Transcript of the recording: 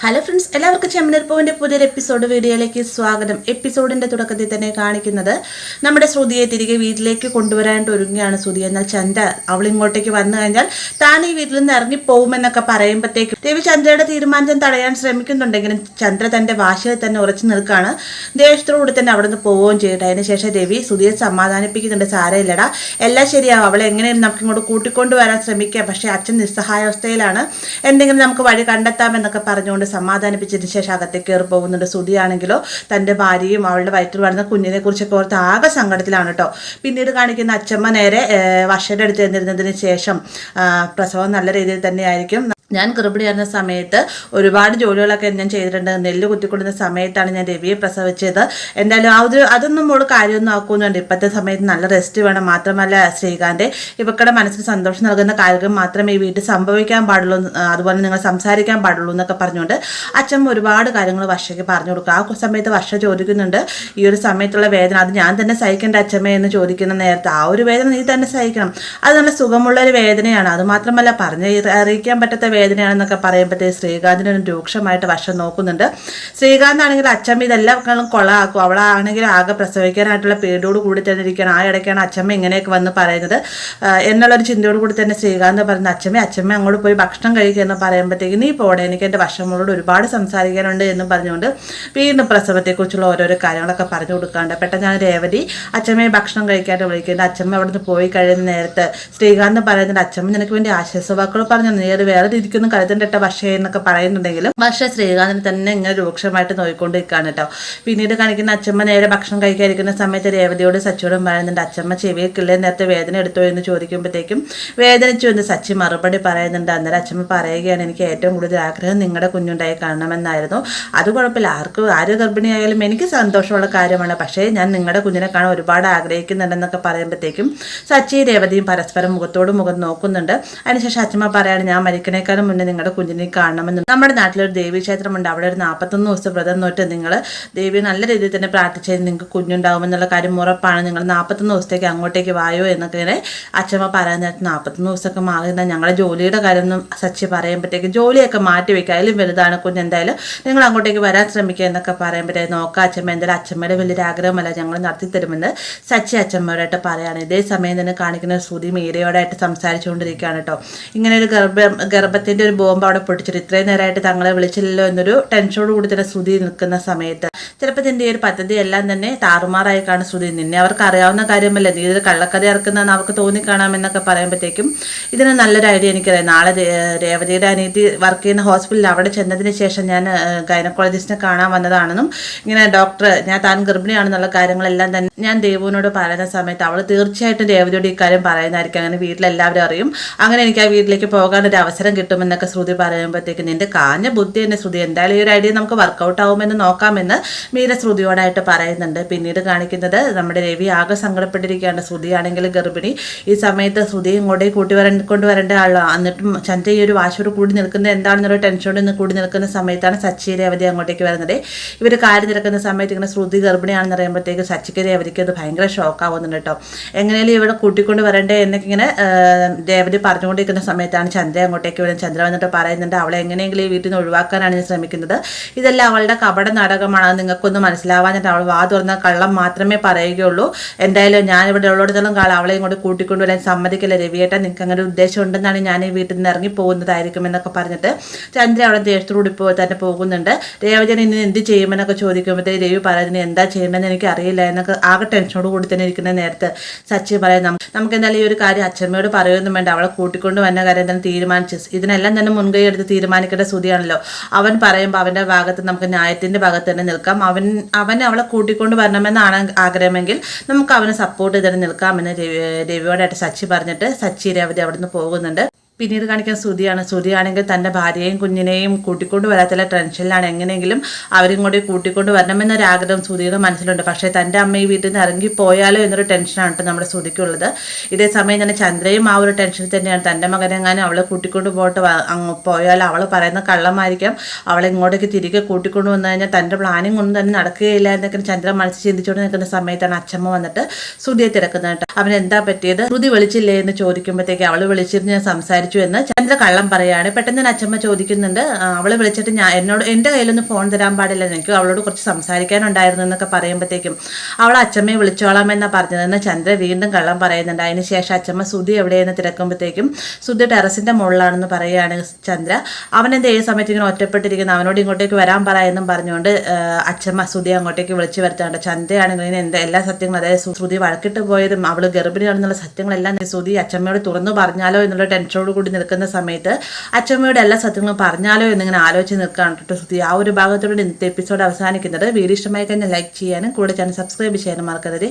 Hello friends, എല്ലാവർക്കും ചെമ്മനീർപ്പൂവിൻ്റെ പുതിയൊരു episode വീഡിയോയിലേക്ക് സ്വാഗതം. എപ്പിസോഡിൻ്റെ തുടക്കത്തിൽ തന്നെ കാണിക്കുന്നത് നമ്മുടെ ശ്രുതിയെ തിരികെ വീട്ടിലേക്ക് കൊണ്ടുവരാനായിട്ട് ഒരുങ്ങുകയാണ് ശ്രുതി. എന്നാൽ ചന്ദ്ര അവൾ ഇങ്ങോട്ടേക്ക് വന്നു കഴിഞ്ഞാൽ താൻ ഈ വീട്ടിൽ നിന്ന് ഇറങ്ങിപ്പോകുമെന്നൊക്കെ പറയുമ്പോഴത്തേക്കും രവി ചന്ദ്രയുടെ തീരുമാനം തടയാൻ ശ്രമിക്കുന്നുണ്ടെങ്കിലും ചന്ദ്ര തൻ്റെ വാശിയിൽ തന്നെ ഉറച്ചു നിൽക്കുകയാണ്. ദേഷ്യത്തോടുകൂടി തന്നെ അവിടെ നിന്ന് പോവുകയും ചെയ്തിട്ട് അതിനുശേഷം രവി ശ്രുതിയെ സമാധാനിപ്പിക്കുന്നുണ്ട്. സാരമില്ലടാ, എല്ലാം ശരിയാവും, അവളെ എങ്ങനെയും നമുക്ക് ഇങ്ങോട്ട് കൂട്ടിക്കൊണ്ടുവരാൻ ശ്രമിക്കാം, പക്ഷേ അച്ഛൻ നിസ്സഹായാവസ്ഥയിലാണ്, എന്തെങ്കിലും നമുക്ക് വഴി കണ്ടെത്താമെന്നൊക്കെ പറഞ്ഞുകൊണ്ട് സമാധാനിപ്പിച്ചതിന് ശേഷം അകത്തേക്ക് കയറി പോകുന്നുണ്ട്. ശ്രുതിയാണെങ്കിലോ തൻ്റെ ഭാര്യയും അവളുടെ വയറ്റിൽ വരുന്ന കുഞ്ഞിനെ കുറിച്ചൊക്കെ ഓർത്ത് ആകെ സങ്കടത്തിലാണ് കേട്ടോ. പിന്നീട് കാണിക്കുന്ന അച്ഛമ്മ നേരെ വർഷയുടെ അടുത്ത് ചെന്നിരുന്നതിന് ശേഷം പ്രസവം നല്ല രീതിയിൽ തന്നെയായിരിക്കും. ഞാൻ ഗർഭിണിയായിരുന്ന സമയത്ത് ഒരുപാട് ജോലികളൊക്കെ ഞാൻ ചെയ്തിട്ടുണ്ട്. നെല്ല് കുത്തിക്കൊടുന്ന സമയത്താണ് ഞാൻ രവിയെ പ്രസവിച്ചത്. എന്തായാലും അതൊന്നും മോള് കാര്യമൊന്നും ആക്കുന്നുണ്ട്. ഇപ്പോഴത്തെ സമയത്ത് നല്ല റെസ്റ്റ് വേണം. മാത്രമല്ല ശ്രീകാന്തെ ഇവക്കടെ മനസ്സിന് സന്തോഷം നൽകുന്ന കാര്യം മാത്രമേ ഈ വീട്ടിൽ സംഭവിക്കാൻ പാടുള്ളൂ, അതുപോലെ നിങ്ങൾ സംസാരിക്കാൻ പാടുള്ളൂ എന്നൊക്കെ പറഞ്ഞുകൊണ്ട് അച്ഛൻ ഒരുപാട് കാര്യങ്ങൾ വർഷയ്ക്ക് പറഞ്ഞു കൊടുക്കുക. ആ സമയത്ത് വർഷ ചോദിക്കുന്നുണ്ട്, ഈ ഒരു സമയത്തുള്ള വേദന അത് ഞാൻ തന്നെ സഹിക്കേണ്ട അച്ഛമ്മ എന്ന് ചോദിക്കുന്ന നേരത്തെ ആ ഒരു വേദന നീ തന്നെ സഹിക്കണം, അത് നല്ല സുഖമുള്ള ഒരു വേദനയാണ്, അത് മാത്രമല്ല അറിയിക്കാൻ പറ്റാത്ത വേദനയാണെന്നൊക്കെ പറയുമ്പോഴത്തേക്ക് ശ്രീകാന്തിന് രൂക്ഷമായിട്ട് വർഷം നോക്കുന്നുണ്ട്. ശ്രീകാന്ത് ആണെങ്കിൽ അച്ഛമ്മ ഇതെല്ലാം കൊളാക്കും, അവളാണെങ്കിൽ ആകെ പ്രസവിക്കാനായിട്ടുള്ള പേടിയോട് കൂടി തന്നെ ഇരിക്കണം. ആ ഇടയ്ക്കാണ് അച്ഛമ്മ ഇങ്ങനെയൊക്കെ വന്ന് പറയുന്നത് എന്നുള്ളൊരു ചിന്തയോട് കൂടി തന്നെ ശ്രീകാന്ത് പറയുന്നത്, അച്ഛമ്മ അങ്ങോട്ട് പോയി ഭക്ഷണം കഴിക്കുക എന്ന് പറയുമ്പോഴത്തേക്ക് നീ പോടെ, എനിക്ക് എൻ്റെ വർഷങ്ങളോട് ഒരുപാട് സംസാരിക്കാനുണ്ട് എന്ന് പറഞ്ഞുകൊണ്ട് വീണ്ടും പ്രസവത്തെക്കുറിച്ചുള്ള ഓരോരോ കാര്യങ്ങളൊക്കെ പറഞ്ഞു കൊടുക്കാണ്ട് പെട്ടെന്ന് രേവതി അച്ഛമ്മയെ ഭക്ഷണം കഴിക്കാനായിട്ട് വിളിക്കേണ്ട. അച്ഛമ്മ അവിടെ നിന്ന് പോയി കഴിയുന്ന നേരത്ത് ശ്രീകാന്ത് പറയുന്നുണ്ട്, അച്ഛമ്മ നിനക്ക് വേണ്ടി ആശ്വാസവാക്കുകൾ പറഞ്ഞു, നീ അത് വേറെ രീതിക്കൊന്നും കരുതണ്ടിട്ട വർഷ എന്നൊക്കെ പറയുന്നുണ്ടെങ്കിലും വർഷ ശ്രീകാന്തിന് തന്നെ ഇങ്ങനെ രൂക്ഷമായിട്ട് നോയിക്കൊണ്ടിരിക്കുകയാണ് കേട്ടോ. പിന്നീട് കാണിക്കുന്ന അച്ഛമ്മ നേരെ ഭക്ഷണം കഴിക്കാതിരിക്കുന്ന സമയത്ത് രേവതിയോട് സച്ചിയോടും പറയുന്നുണ്ട്, അച്ഛമ്മ ചെവിയിൽ കിള്ളേ നേരത്തെ വേദന എടുത്തോ എന്ന് ചോദിക്കുമ്പോഴത്തേക്കും വേദനിച്ചു എന്ന് സച്ചി മറുപടി പറയുന്നുണ്ട്. അന്നേരം അച്ഛമ്മ പറയുകയാണ്, എനിക്ക് ഏറ്റവും കൂടുതൽ ആഗ്രഹം നിങ്ങളുടെ കുഞ്ഞുണ്ടായി കാണണമെന്നായിരുന്നു, അത് കുഴപ്പമില്ല, ആര് ഗർഭിണിയായാലും എനിക്ക് സന്തോഷമുള്ള കാര്യമാണ്, പക്ഷേ ഞാൻ നിങ്ങളുടെ കുഞ്ഞിനെ കാണാൻ ഒരുപാട് ആഗ്രഹിക്കുന്നുണ്ടെന്നൊക്കെ പറയുമ്പോഴത്തേക്കും സച്ചി രേവതിയും പരസ്പരം മുഖത്തോട് മുഖം നോക്കുന്നുണ്ട്. അതിനുശേഷം അച്ഛമ്മ പറയാണ്, ഞാൻ മരിക്കണേക്കാളും മുന്നേ നിങ്ങളുടെ കുഞ്ഞിനെ കാണണമെന്ന്. നമ്മുടെ നാട്ടിലൊരു ദേവീക്ഷേത്രമുണ്ട്, അവിടെ ഒരു 41 ദിവസം വ്രതം നോട്ട് നിങ്ങൾ ദേവിയെ നല്ല രീതിയിൽ തന്നെ പ്രാർത്ഥിച്ചത് നിങ്ങൾക്ക് കുഞ്ഞുണ്ടാവുമെന്നുള്ള കാര്യം ഉറപ്പാണ്, നിങ്ങൾ 41 ദിവസത്തേക്ക് അങ്ങോട്ടേക്ക് വായോ എന്നൊക്കെ ഇങ്ങനെ അച്ഛമ്മ പറയുന്ന 41 ദിവസമൊക്കെ മാറുന്ന ഞങ്ങളുടെ ജോലിയുടെ കാര്യമൊന്നും സച്ചി പറയുമ്പോഴത്തേക്ക് ജോലിയൊക്കെ മാറ്റി വെക്കുക, അതിലും വലുതാണ് കുഞ്ഞ്, എന്തായാലും നിങ്ങൾ അങ്ങോട്ടേക്ക് വരാൻ ശ്രമിക്കുക എന്നൊക്കെ പറയുമ്പോഴത്തേക്ക് നോക്കാം അച്ഛമ്മ, എന്തായാലും അച്ഛമ്മയുടെ വലിയൊരു ആഗ്രഹമല്ല, ഞങ്ങൾ നടത്തിത്തരുമെന്ന് സച്ചി അച്ഛമ്മയോടായിട്ട് പറയുകയാണ്. ഇതേ സമയം തന്നെ കാണിക്കുന്ന ശ്രുതി മീരയോടായിട്ട് സംസാരിച്ചുകൊണ്ടിരിക്കുകയാണ് കേട്ടോ. ഇങ്ങനെ ഒരു ഗർഭത്തിൻ്റെ ഒരു ബോംബ് അവിടെ പൊട്ടിച്ചിട്ട് ഇത്രയും നേരമായിട്ട് തങ്ങളെ വിളിച്ചില്ലല്ലോ എന്നൊരു ടെൻഷനോട് കൂടി തന്നെ ശ്രുതി നിൽക്കുന്ന സമയത്ത് ചിലപ്പോൾ ഇതിൻ്റെ ഒരു പദ്ധതി എല്ലാം തന്നെ താറുമാറായി കാണും. ശ്രുതി നിന്നെ അവർക്ക് അറിയാവുന്ന കാര്യമല്ല, നീ ഇത് കള്ളക്കഥ ഇറക്കുന്നതെന്ന് അവർക്ക് തോന്നിക്കാണാമെന്നൊക്കെ പറയുമ്പോഴത്തേക്കും ഇതിന് നല്ലൊരു ഐഡിയ എനിക്കറിയാം. നാളെ രേവതിയുടെ അനിയത്തി വർക്ക് ചെയ്യുന്ന ഹോസ്പിറ്റലിൽ അവിടെ ചെന്നതിന് ശേഷം ഞാൻ ഗൈനക്കോളജിസ്റ്റിനെ കാണാൻ വന്നതാണെന്നും ഇങ്ങനെ ഡോക്ടർ ഞാൻ താൻ ഗർഭിണിയാണെന്നുള്ള കാര്യങ്ങളെല്ലാം തന്നെ ഞാൻ ദേവുവിനോട് പറയുന്ന സമയത്ത് അവൾ തീർച്ചയായിട്ടും രേവതിയോട് ഇക്കാര്യം പറയുന്നതായിരിക്കും, അങ്ങനെ വീട്ടിലെല്ലാവരും അറിയും, അങ്ങനെ എനിക്ക് ആ വീട്ടിലേക്ക് പോകാനൊരു അവസരം കിട്ടുമെന്നൊക്കെ ശ്രുതി പറയുമ്പോഴത്തേക്ക് നിന്റെ കാഞ്ഞ ബുദ്ധി തന്നെ ശ്രുതി, എന്തായാലും ഈ ഒരു ഐഡിയ നമുക്ക് വർക്കൗട്ട് ആവുമെന്ന് നോക്കാമെന്ന് മീര ശ്രുതിയോടായിട്ട് പറയുന്നുണ്ട്. പിന്നീട് കാണിക്കുന്നത് നമ്മുടെ രവി ആകെ സങ്കടപ്പെട്ടിരിക്കുകയാണ്. ശ്രുതിയാണെങ്കിൽ ഗർഭിണി, ഈ സമയത്ത് ശ്രുതി ഇങ്ങോട്ടേക്ക് കൊണ്ടുവരേണ്ട ആളോ, എന്നിട്ടും ചന്ദ്ര ഈ ഒരു വാശോട് കൂടി നിൽക്കുന്നത് എന്താണെന്നൊരു ടെൻഷനോട് നിന്ന് കൂടി നിൽക്കുന്ന സമയത്താണ് സച്ചി രേവതി അങ്ങോട്ടേക്ക് വരുന്നത്. ഇവർ കാര്യം നിൽക്കുന്ന സമയത്ത് ഇങ്ങനെ ശ്രുതി ഗർഭിണിയാണെന്ന് പറയുമ്പോഴത്തേക്ക് സച്ചിക്ക് രേവതിക്ക് അത് ഭയങ്കര ഷോക്കാവുന്നുണ്ട് കേട്ടോ. എങ്ങനെയാലും ഇവിടെ കൂട്ടിക്കൊണ്ട് വരണ്ടേ എന്നൊക്കെ ഇങ്ങനെ രേവതി പറഞ്ഞുകൊണ്ടിരിക്കുന്ന സമയത്താണ് ചന്ദ്ര അങ്ങോട്ടേക്ക് വരുന്നത്. ചന്ദ്ര വന്നിട്ട് പറയുന്നുണ്ട്, അവളെ എങ്ങനെയെങ്കിലും ഈ വീട്ടിൽ നിന്ന് ഒഴിവാക്കാനാണ് ഞാൻ ശ്രമിക്കുന്നത്, ഇതെല്ലാം അവളുടെ കപട നാടകമാണ്, നിങ്ങൾക്കൊന്നും മനസ്സിലാവാഞ്ഞിട്ട് അവൾ വാ തുറന്ന കള്ളം മാത്രമേ പറയുകയുള്ളൂ, എന്തായാലും ഞാൻ ഇവിടെ ഉള്ളിടത്തോളം കാലം അവളെ ഇങ്ങോട്ട് കൂട്ടിക്കൊണ്ടുവരാൻ സമ്മതിക്കില്ല രവിയേട്ട, നിങ്ങൾക്ക് അങ്ങനെ ഒരു ഉദ്ദേശം ഉണ്ടെന്നാണ് ഞാൻ ഈ വീട്ടിൽ നിന്ന് ഇറങ്ങി പോകുന്നതായിരിക്കും എന്നൊക്കെ പറഞ്ഞിട്ട് ചന്ദ്ര അവിടെ ദേഷ്യത്തോടുകൂടി തന്നെ പോകുന്നുണ്ട്. രേവതിനെ ഇനി എന്ത് ചെയ്യുമെന്നൊക്കെ ചോദിക്കുമ്പോഴത്തേക്ക് രവി പറയുന്നത് എന്താ ചെയ്യേണ്ടതെന്ന് എനിക്ക് അറിയില്ല എന്നൊക്കെ ആകെ ടെൻഷനോട് കൂടി തന്നെ ഇരിക്കുന്ന നേരത്ത് സച്ചി പറയുന്നത്, നമുക്ക് എന്തായാലും ഈ ഒരു കാര്യം അച്ഛമ്മയോട് പറയുകയൊന്നും വേണ്ട, അവളെ കൂട്ടിക്കൊണ്ട് വന്ന കാര്യം തന്നെ തീരുമാനിച്ചു, ഇതിനെല്ലാം തന്നെ മുൻകൈ എടുത്ത് തീരുമാനിക്കേണ്ട ശ്രുതിയാണല്ലോ, അവൻ പറയുമ്പോൾ അവൻ്റെ ഭാഗത്ത് നമുക്ക് ന്യായത്തിൻ്റെ ഭാഗത്ത് തന്നെ നിൽക്കാം, അവൻ അവളെ കൂട്ടിക്കൊണ്ട് വരണമെന്നാണ് ആഗ്രഹമെങ്കിൽ നമുക്ക് അവനെ സപ്പോർട്ട് ചെയ്തിട്ട് നിൽക്കാമെന്ന് രവിയോടായിട്ട് സച്ചി പറഞ്ഞിട്ട് സച്ചി രേവതി അവിടെ നിന്ന് പോകുന്നുണ്ട്. പിന്നീട് കാണിക്കാൻ ശ്രുതിയാണെങ്കിൽ തൻ്റെ ഭാര്യയെയും കുഞ്ഞിനെയും കൂട്ടിക്കൊണ്ട് വരാത്തുള്ള ടെൻഷനിലാണ്, എങ്ങനെയെങ്കിലും അവരിങ്ങോട്ട് കൂട്ടിക്കൊണ്ട് വരണമെന്നൊരാഗ്രഹം ശ്രുതിയുടെ മനസ്സിലുണ്ട്, പക്ഷേ തൻ്റെ അമ്മ ഈ വീട്ടിൽ നിന്ന് ഇറങ്ങിപ്പോയാലോ എന്നൊരു ടെൻഷനാണ് കേട്ടോ നമ്മുടെ ശ്രുതിക്കുള്ളത്. ഇതേ സമയം തന്നെ ചന്ദ്രയും ആ ഒരു ടെൻഷനിൽ തന്നെയാണ്, തൻ്റെ മകനെങ്ങാനും അവളെ കൂട്ടിക്കൊണ്ട് പോയാൽ അവൾ പറയുന്ന കള്ളമായിരിക്കാം, അവളെ ഇങ്ങോട്ടേക്ക് തിരികെ കൂട്ടിക്കൊണ്ട് വന്നു കഴിഞ്ഞാൽ തൻ്റെ പ്ലാനിങ് ഒന്നും തന്നെ നടക്കുകയില്ല എന്നൊക്കെ ചന്ദ്ര മനസ്സിൽ ചിന്തിച്ചുകൊണ്ട് നിൽക്കുന്ന സമയത്താണ് അച്ഛമ്മ വന്നിട്ട് ശ്രുതിയെ തിരക്കുന്നത് കേട്ടോ. അവൻ എന്താ പറ്റിയത്, ശ്രുതി വിളിച്ചില്ലേ എന്ന് ചോദിക്കുമ്പോഴത്തേക്ക് അവൾ വിളിച്ചിരുന്ന് ഞാൻ സംസാരിച്ചു സംസാരിച്ചു എന്ന് ചന്ദ്ര കള്ളം പറയാണ്. പെട്ടെന്ന് അച്ഛമ്മ ചോദിക്കുന്നുണ്ട്, അവളെ വിളിച്ചിട്ട് എൻ്റെ കയ്യിലൊന്നും ഫോൺ തരാൻ പാടില്ല, എനിക്ക് അവളോട് കുറച്ച് സംസാരിക്കാനുണ്ടായിരുന്നു എന്നൊക്കെ പറയുമ്പോഴത്തേക്കും അവൾ അച്ഛമ്മയെ വിളിച്ചോളാമെന്നാണ് പറഞ്ഞതെന്ന് ചന്ദ്ര വീണ്ടും കള്ളം പറയുന്നുണ്ട്. അതിനുശേഷം അച്ഛമ്മ സുധി എവിടെയെന്ന് തിരക്കുമ്പോഴത്തേക്കും സുധി ടെറസിൻ്റെ മുകളിലാണെന്ന് പറയുകയാണ് ചന്ദ്ര. അവനെന്ത് ഏത് സമയത്ത് ഇങ്ങനെ ഒറ്റപ്പെട്ടിരിക്കുന്നു, അവനോട് ഇങ്ങോട്ടേക്ക് വരാൻ പറയുമെന്നും പറഞ്ഞുകൊണ്ട് അച്ഛമ്മ സുധി അങ്ങോട്ടേക്ക് വിളിച്ചു വരുത്താണ്ട്. ചന്ദ്രയാണെങ്കിൽ ഇങ്ങനെ എല്ലാ സത്യങ്ങളും, അതായത് സുധി വഴക്കിട്ട് പോയതും അവൾ ഗർഭിണിയാണെന്നുള്ള സത്യങ്ങളെല്ലാം സുധി അച്ഛമ്മയോട് തുറന്നു പറഞ്ഞാലോ എന്നുള്ള ടെൻഷനോട് കൂടി നിൽക്കുന്ന സമയത്ത് അച്ഛമ്മയുടെ എല്ലാ സത്യങ്ങളും പറഞ്ഞാലോ എന്നിങ്ങനെ ആലോചിച്ച് നിൽക്കുകയാണ് കേട്ടോ സുധി. ആ ഒരു ഭാഗത്തോടെ ഇന്നത്തെ എപ്പിസോഡ് അവസാനിക്കുന്നത്. വീഡിയോ ഇഷ്ടമായി കഴിഞ്ഞാൽ ലൈക്ക് ചെയ്യാനും കൂടെ ചാനൽ സബ്സ്ക്രൈബ് ചെയ്യാനും മറക്കരുത്.